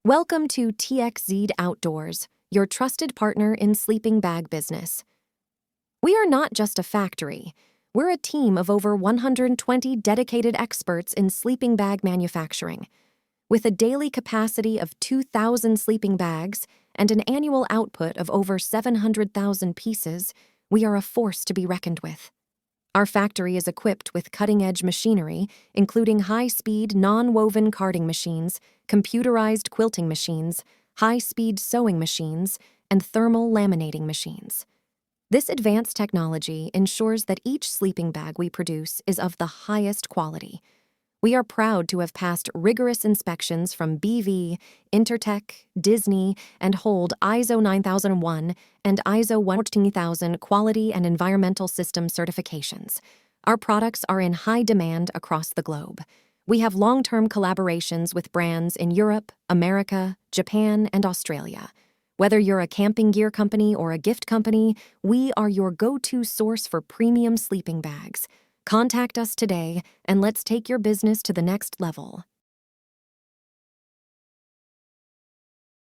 Welcome to TXZ Outdoors, your trusted partner in sleeping bag business. We are not just a factory. We're a team of over 120 dedicated experts in sleeping bag manufacturing. With a daily capacity of 2,000 sleeping bags and an annual output of over 700,000 pieces, we are a force to be reckoned with. Our factory is equipped with cutting-edge machinery, including high-speed, non-woven carding machines, computerized quilting machines, high-speed sewing machines, and thermal laminating machines. This advanced technology ensures that each sleeping bag we produce is of the highest quality. We are proud to have passed rigorous inspections from BV, Intertek, Disney, and hold ISO 9001 and ISO 14000 quality and environmental system certifications. Our products are in high demand across the globe. We have long-term collaborations with brands in Europe, America, Japan, and Australia. Whether you're a camping gear company or a gift company, we are your go-to source for premium sleeping bags. Contact us today, and let's take your business to the next level.